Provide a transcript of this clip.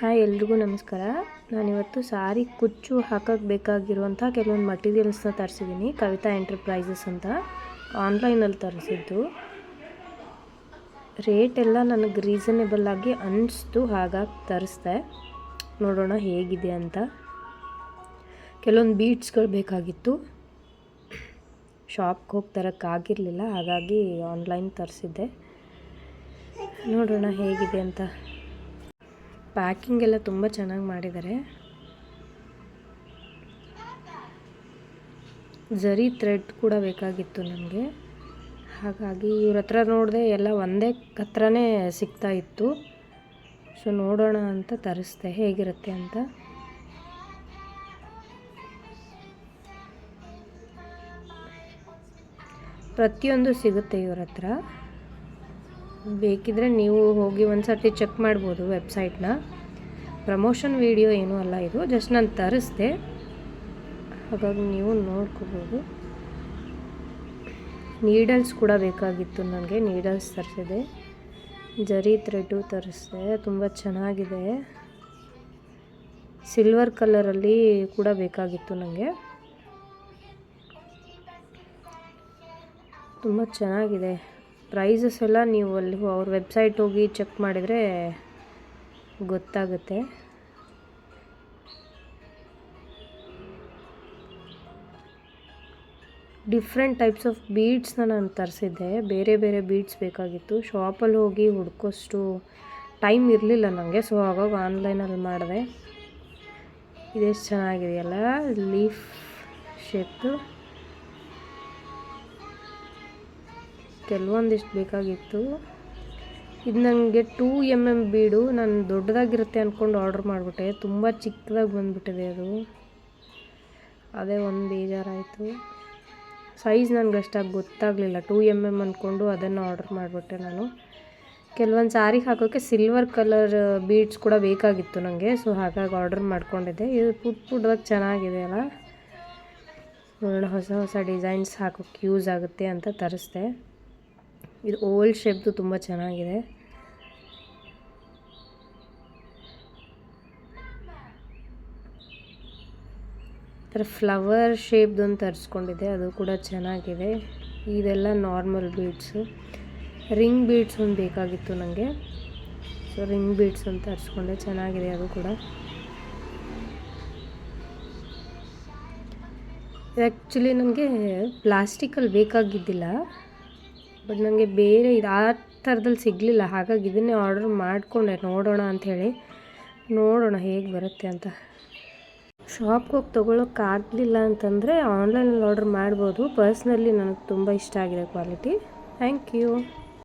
Hi ಎಲ್ರಿಗೂ ನಮಸ್ಕಾರ. ನಾನಿವತ್ತು ಸಾರಿ ಕುಚ್ಚು ಹಾಕಕ್ಕೆ ಬೇಕಾಗಿರುವಂಥ ಕೆಲವೊಂದು ಮಟೀರಿಯಲ್ಸ್ನ ತರಿಸಿದ್ದೀನಿ. ಕವಿತಾ ಎಂಟರ್ಪ್ರೈಸಸ್ ಅಂತ ಆನ್ಲೈನಲ್ಲಿ ತರಿಸಿದ್ದು. ರೇಟ್ ಎಲ್ಲ ನನಗೆ ರೀಸನೇಬಲ್ ಆಗಿ ಅನಿಸ್ತು, ಹಾಗಾಗಿ ತರಿಸ್ದೆ. ನೋಡೋಣ ಹೇಗಿದೆ ಅಂತ. ಕೆಲವೊಂದು ಬೀಡ್ಸ್ಗಳು ಬೇಕಾಗಿತ್ತು, ಶಾಪ್ಗೆ ಹೋಗಿ ತರೋಕ್ಕಾಗಿರಲಿಲ್ಲ, ಹಾಗಾಗಿ ಆನ್ಲೈನ್ ತರಿಸಿದ್ದೆ. ನೋಡೋಣ ಹೇಗಿದೆ ಅಂತ. ಪ್ಯಾಕಿಂಗ್ ಎಲ್ಲ ತುಂಬ ಚೆನ್ನಾಗಿ ಮಾಡಿದ್ದಾರೆ. ಜರಿ ಥ್ರೆಡ್ ಕೂಡ ಬೇಕಾಗಿತ್ತು ನನಗೆ, ಹಾಗಾಗಿ ಇವ್ರ ಹತ್ರ ನೋಡಿದೆ ಎಲ್ಲ ಒಂದೇ ಹತ್ರನೇ ಸಿಗ್ತಾ ಇತ್ತು. ಸೊ ನೋಡೋಣ ಅಂತ ತರಿಸ್ದೆ ಹೇಗಿರುತ್ತೆ ಅಂತ. ಪ್ರತಿಯೊಂದು ಸಿಗುತ್ತೆ ಇವ್ರ ಹತ್ರ, ಬೇಕಿದ್ರೆ ನೀವು ಹೋಗಿ ಒಂದು ಸರ್ತಿ ಚೆಕ್ ಮಾಡ್ಬೋದು ವೆಬ್ಸೈಟ್ನ. ಪ್ರಮೋಷನ್ ವಿಡಿಯೋ ಏನೂ ಅಲ್ಲ ಇದು, ಜಸ್ಟ್ ನಾನು ತರಿಸ್ದೆ, ಹಾಗಾಗಿ ನೀವು ನೋಡ್ಕೋಬೋದು. ನೀಡಲ್ಸ್ ಕೂಡ ಬೇಕಾಗಿತ್ತು ನನಗೆ, ನೀಡಲ್ಸ್ ತರಿಸಿದೆ. ಜರಿ ಥ್ರೆಡ್ಡು ತರಿಸಿದೆ, ತುಂಬ ಚೆನ್ನಾಗಿದೆ. ಸಿಲ್ವರ್ ಕಲರಲ್ಲಿ ಕೂಡ ಬೇಕಾಗಿತ್ತು ನನಗೆ. ತುಂಬ ಚೆನ್ನಾಗಿದೆ. ಪ್ರೈಸಸ್ ಎಲ್ಲ ನೀವು ಅಲ್ಲಿ ಅವ್ರ ವೆಬ್ಸೈಟ್ ಹೋಗಿ ಚೆಕ್ ಮಾಡಿದರೆ ಗೊತ್ತಾಗುತ್ತೆ. ಡಿಫ್ರೆಂಟ್ ಟೈಪ್ಸ್ ಆಫ್ ಬೀಡ್ಸ್ನ ನಾನು ತರಿಸಿದ್ದೆ. ಬೇರೆ ಬೇರೆ ಬೀಡ್ಸ್ ಬೇಕಾಗಿತ್ತು. ಶಾಪಲ್ಲಿ ಹೋಗಿ ಹುಡ್ಕೋಷ್ಟು ಟೈಮ್ ಇರಲಿಲ್ಲ ನನಗೆ, ಸೊ ಹಾಗಾಗಿ ಆನ್ಲೈನಲ್ಲಿ ಮಾಡಿದೆ. ಇದೆಷ್ಟು ಚೆನ್ನಾಗಿದೆಯಲ್ಲ, ಲೀಫ್ ಶೇಪ್ದು. ಕೆಲವೊಂದಿಷ್ಟು ಬೇಕಾಗಿತ್ತು. ಇದು ನನಗೆ 2 mm ಬೀಡು. ನಾನು ದೊಡ್ಡದಾಗಿರುತ್ತೆ ಅಂದ್ಕೊಂಡು ಆರ್ಡ್ರ್ ಮಾಡಿಬಿಟ್ಟೆ, ತುಂಬ ಚಿಕ್ಕದಾಗಿ ಬಂದುಬಿಟ್ಟಿದೆ ಅದು. ಅದೇ ಒಂದು ಬೇಜಾರಾಯಿತು. ಸೈಜ್ ನನಗೆ ಅಷ್ಟಾಗಿ ಗೊತ್ತಾಗಲಿಲ್ಲ, 2 mm ಅಂದ್ಕೊಂಡು ಅದನ್ನು ಆರ್ಡ್ರ್ ಮಾಡಿಬಿಟ್ಟೆ ನಾನು. ಕೆಲವೊಂದು ಸಾರಿಗೆ ಹಾಕೋಕ್ಕೆ ಸಿಲ್ವರ್ ಕಲರ್ ಬೀಡ್ಸ್ ಕೂಡ ಬೇಕಾಗಿತ್ತು ನನಗೆ, ಸೊ ಹಾಗಾಗಿ ಆರ್ಡ್ರ್ ಮಾಡ್ಕೊಂಡಿದ್ದೆ. ಇದು ಪುಟ್ಟದಾಗಿ ಚೆನ್ನಾಗಿದೆ ಅಲ್ಲ, ನೋಡೋಣ ಹೊಸ ಹೊಸ ಡಿಸೈನ್ಸ್ ಹಾಕೋಕ್ಕೆ ಯೂಸ್ ಆಗುತ್ತೆ ಅಂತ ತರಿಸ್ದೆ. ಇದು ಓಲ್ಡ್ ಶೇಪ್ದು ತುಂಬ ಚೆನ್ನಾಗಿದೆ. ಥರ ಫ್ಲವರ್ ಶೇಪ್ದೊಂದು ತರಿಸ್ಕೊಂಡಿದ್ದೆ, ಅದು ಕೂಡ ಚೆನ್ನಾಗಿದೆ. ಇದೆಲ್ಲ ನಾರ್ಮಲ್ ಬೀಡ್ಸು. ರಿಂಗ್ ಬೀಡ್ಸ್ ಒಂದು ಬೇಕಾಗಿತ್ತು ನನಗೆ, ಸೊ ರಿಂಗ್ ಬೀಡ್ಸ್ ಒಂದು ತರಿಸ್ಕೊಂಡೆ, ಚೆನ್ನಾಗಿದೆ ಅದು ಕೂಡ. ಆ್ಯಕ್ಚುಲಿ ನನಗೆ ಪ್ಲಾಸ್ಟಿಕಲ್ಲಿ ಬೇಕಾಗಿದ್ದಿಲ್ಲ, ಬಟ್ ನನಗೆ ಬೇರೆ ಇದು ಆ ಥರದಲ್ಲಿ ಸಿಗಲಿಲ್ಲ, ಹಾಗಾಗಿ ಇದನ್ನೇ ಆರ್ಡರ್ ಮಾಡಿಕೊಂಡೆ. ನೋಡೋಣ ಅಂಥೇಳಿ, ನೋಡೋಣ ಹೇಗೆ ಬರುತ್ತೆ ಅಂತ. ಶಾಪ್ಗೆ ಹೋಗಿ ತೊಗೊಳಕ್ಕಾಗಲಿಲ್ಲ ಅಂತಂದರೆ ಆನ್ಲೈನಲ್ಲಿ ಆರ್ಡರ್ ಮಾಡ್ಬೋದು. ಪರ್ಸ್ನಲಿ ನನಗೆ ತುಂಬ ಇಷ್ಟ ಆಗಿದೆ ಕ್ವಾಲಿಟಿ. Thank you.